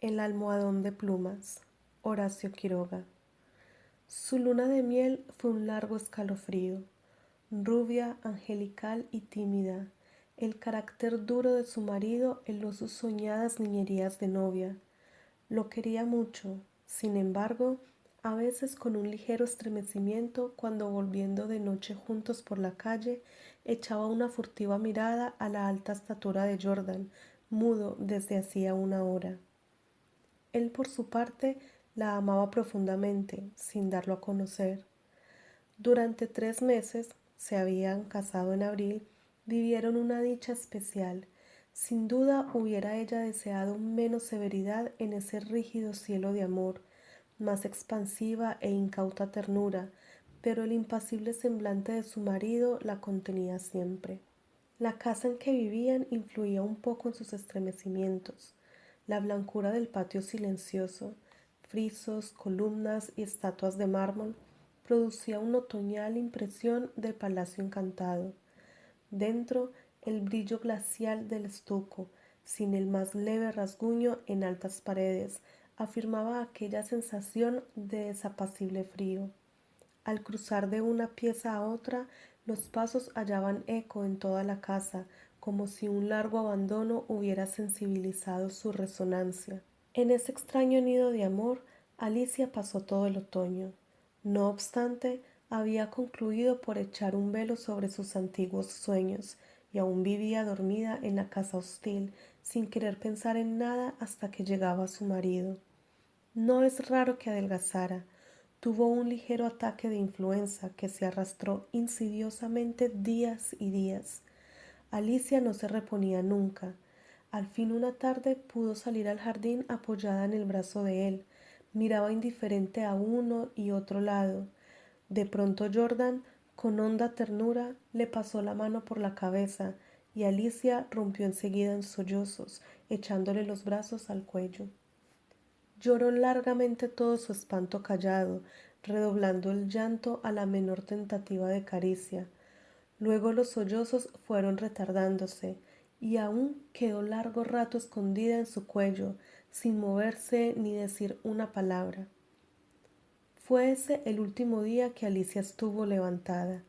El almohadón de plumas. Horacio Quiroga. Su luna de miel fue un largo escalofrío. Rubia, angelical y tímida, el carácter duro de su marido heló sus soñadas niñerías de novia. Lo quería mucho, sin embargo, a veces con un ligero estremecimiento cuando volviendo de noche juntos por la calle, echaba una furtiva mirada a la alta estatura de Jordan, mudo desde hacía una hora. Él por su parte la amaba profundamente, sin darlo a conocer. Durante 3 meses, se habían casado en abril, vivieron una dicha especial. Sin duda hubiera ella deseado menos severidad en ese rígido cielo de amor, más expansiva e incauta ternura, pero el impasible semblante de su marido la contenía siempre. La casa en que vivían influía un poco en sus estremecimientos. La blancura del patio silencioso, frisos, columnas y estatuas de mármol, producía una otoñal impresión de palacio encantado. Dentro, el brillo glacial del estuco, sin el más leve rasguño en altas paredes, afirmaba aquella sensación de desapacible frío. Al cruzar de una pieza a otra, los pasos hallaban eco en toda la casa, como si un largo abandono hubiera sensibilizado su resonancia. En ese extraño nido de amor, Alicia pasó todo el otoño. No obstante, había concluido por echar un velo sobre sus antiguos sueños, y aún vivía dormida en la casa hostil, sin querer pensar en nada hasta que llegaba su marido. No es raro que adelgazara. Tuvo un ligero ataque de influenza que se arrastró insidiosamente días y días. Alicia no se reponía nunca. Al fin una tarde pudo salir al jardín apoyada en el brazo de él. Miraba indiferente a uno y otro lado. De pronto Jordan, con honda ternura, le pasó la mano por la cabeza y Alicia rompió enseguida en sollozos, echándole los brazos al cuello. Lloró largamente todo su espanto callado, redoblando el llanto a la menor tentativa de caricia. Luego los sollozos fueron retardándose, y aún quedó largo rato escondida en su cuello, sin moverse ni decir una palabra. Fue ese el último día que Alicia estuvo levantada.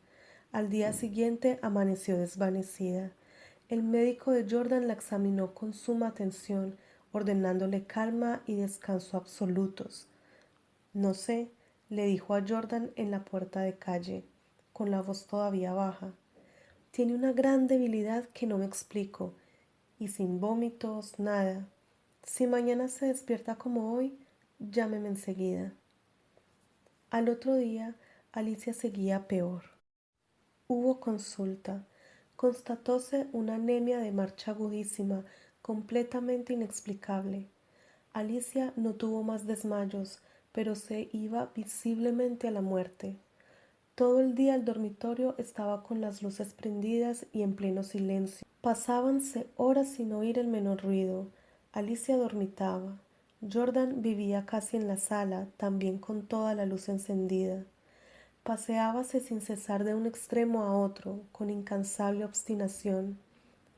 Al día siguiente amaneció desvanecida. El médico de Jordan la examinó con suma atención, ordenándole calma y descanso absolutos. No sé, le dijo a Jordan en la puerta de calle, con la voz todavía baja. Tiene una gran debilidad que no me explico, y sin vómitos, nada. Si mañana se despierta como hoy, llámeme enseguida. Al otro día, Alicia seguía peor. Hubo consulta. Constatóse una anemia de marcha agudísima, completamente inexplicable. Alicia no tuvo más desmayos, pero se iba visiblemente a la muerte. Todo el día el dormitorio estaba con las luces prendidas y en pleno silencio. Pasábanse horas sin oír el menor ruido. Alicia dormitaba. Jordan vivía casi en la sala, también con toda la luz encendida. Paseábase sin cesar de un extremo a otro, con incansable obstinación.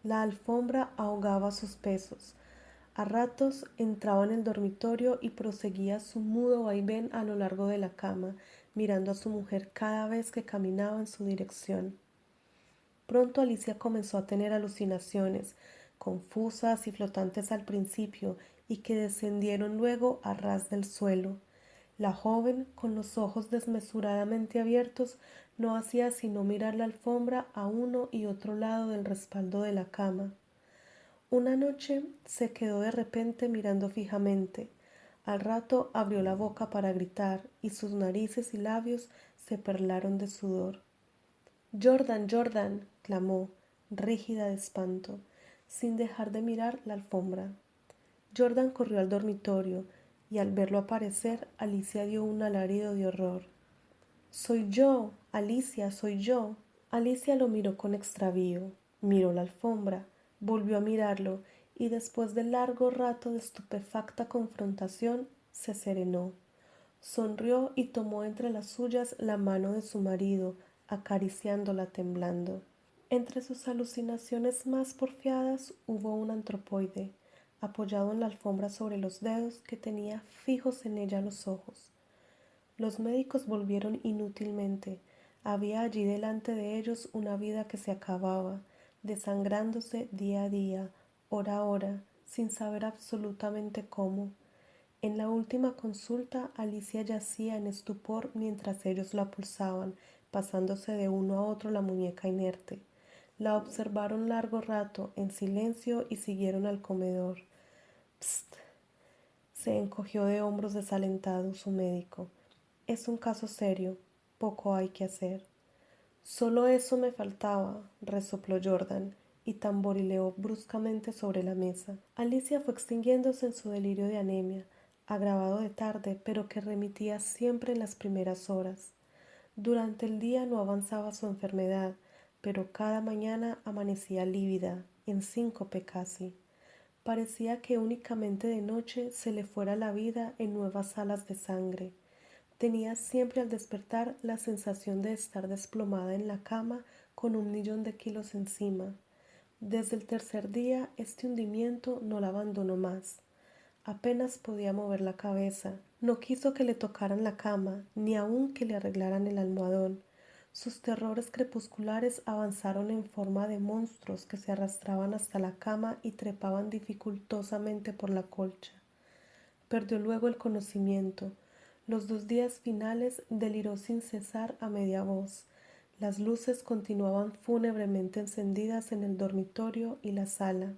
La alfombra ahogaba sus pesos. A ratos entraba en el dormitorio y proseguía su mudo vaivén a lo largo de la cama, mirando a su mujer cada vez que caminaba en su dirección. Pronto Alicia comenzó a tener alucinaciones, confusas y flotantes al principio, y que descendieron luego a ras del suelo. La joven, con los ojos desmesuradamente abiertos, no hacía sino mirar la alfombra a uno y otro lado del respaldo de la cama. Una noche se quedó de repente mirando fijamente. Al rato abrió la boca para gritar y sus narices y labios se perlaron de sudor. Jordan, Jordan, clamó, rígida de espanto, sin dejar de mirar la alfombra. Jordan corrió al dormitorio y al verlo aparecer, Alicia dio un alarido de horror. Soy yo, Alicia, soy yo. Alicia lo miró con extravío, miró la alfombra, volvió a mirarlo y después de largo rato de estupefacta confrontación se serenó. Sonrió y tomó entre las suyas la mano de su marido, acariciándola temblando. Entre sus alucinaciones más porfiadas hubo un antropoide. apoyado en la alfombra sobre los dedos que tenía fijos en ella los ojos. Los médicos volvieron inútilmente. Había allí delante de ellos una vida que se acababa, desangrándose día a día, hora a hora, sin saber absolutamente cómo. En la última consulta, Alicia yacía en estupor mientras ellos la pulsaban, pasándose de uno a otro la muñeca inerte. La observaron largo rato, en silencio, y siguieron al comedor. Psst. Se encogió de hombros desalentado su médico. Es un caso serio. Poco hay que hacer. Solo eso me faltaba, resopló Jordan, y tamborileó bruscamente sobre la mesa. Alicia fue extinguiéndose en su delirio de anemia, agravado de tarde, pero que remitía siempre en las primeras horas. Durante el día no avanzaba su enfermedad, pero cada mañana amanecía lívida, en síncope casi. Parecía que únicamente de noche se le fuera la vida en nuevas alas de sangre. Tenía siempre al despertar la sensación de estar desplomada en la cama con 1.000.000 de kilos encima. Desde el tercer día este hundimiento no la abandonó más. Apenas podía mover la cabeza. No quiso que le tocaran la cama, ni aun que le arreglaran el almohadón. Sus terrores crepusculares avanzaron en forma de monstruos que se arrastraban hasta la cama y trepaban dificultosamente por la colcha. Perdió luego el conocimiento. Los 2 días finales deliró sin cesar a media voz. Las luces continuaban fúnebremente encendidas en el dormitorio y la sala.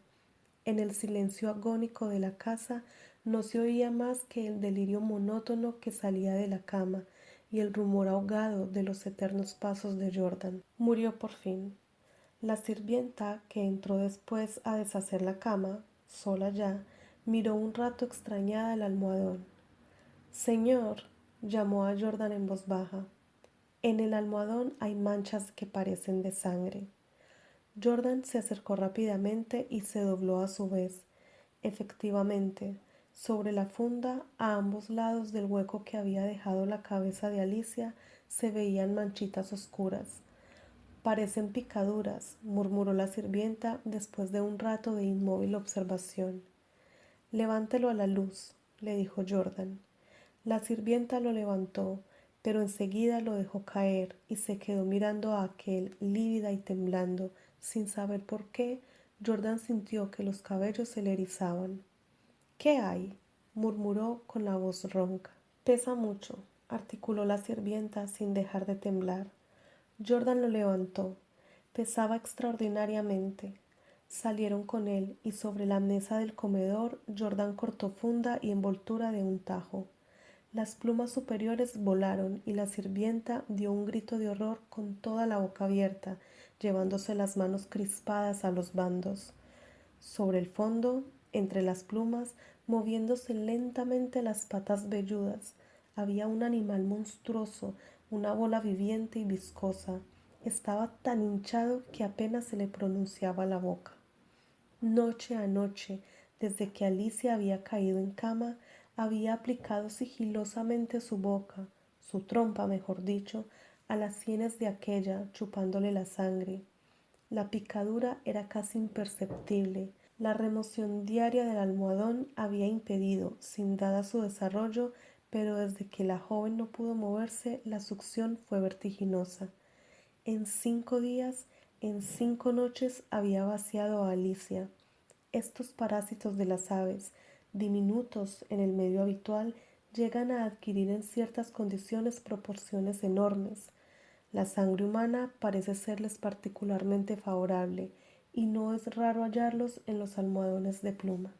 En el silencio agónico de la casa no se oía más que el delirio monótono que salía de la cama y el rumor ahogado de los eternos pasos de Jordan. Murió por fin. La sirvienta, que entró después a deshacer la cama, sola ya, miró un rato extrañada el almohadón. Señor, llamó a Jordan en voz baja. En el almohadón hay manchas que parecen de sangre. Jordan se acercó rápidamente y se dobló a su vez. Efectivamente, sobre la funda, a ambos lados del hueco que había dejado la cabeza de Alicia, se veían manchitas oscuras. Parecen picaduras, murmuró la sirvienta después de un rato de inmóvil observación. Levántelo a la luz, le dijo Jordan. La sirvienta lo levantó, pero enseguida lo dejó caer y se quedó mirando a aquel, lívida y temblando. Sin saber por qué, Jordan sintió que los cabellos se le erizaban. ¿Qué hay? Murmuró con la voz ronca. Pesa mucho, articuló la sirvienta sin dejar de temblar. Jordan lo levantó. Pesaba extraordinariamente. Salieron con él y sobre la mesa del comedor Jordan cortó funda y envoltura de un tajo. Las plumas superiores volaron y la sirvienta dio un grito de horror con toda la boca abierta, llevándose las manos crispadas a los bandos. Sobre el fondo, entre las plumas, moviéndose lentamente las patas velludas, había un animal monstruoso, una bola viviente y viscosa. Estaba tan hinchado que apenas se le pronunciaba la boca. Noche a noche, desde que Alicia había caído en cama, había aplicado sigilosamente su boca, su trompa, mejor dicho, a las sienes de aquella, chupándole la sangre. La picadura era casi imperceptible. La remoción diaria del almohadón había impedido, sin dada su desarrollo, pero desde que la joven no pudo moverse, la succión fue vertiginosa. En 5 días, en 5 noches, había vaciado a Alicia. Estos parásitos de las aves, diminutos en el medio habitual, llegan a adquirir en ciertas condiciones proporciones enormes. La sangre humana parece serles particularmente favorable y no es raro hallarlos en los almohadones de pluma.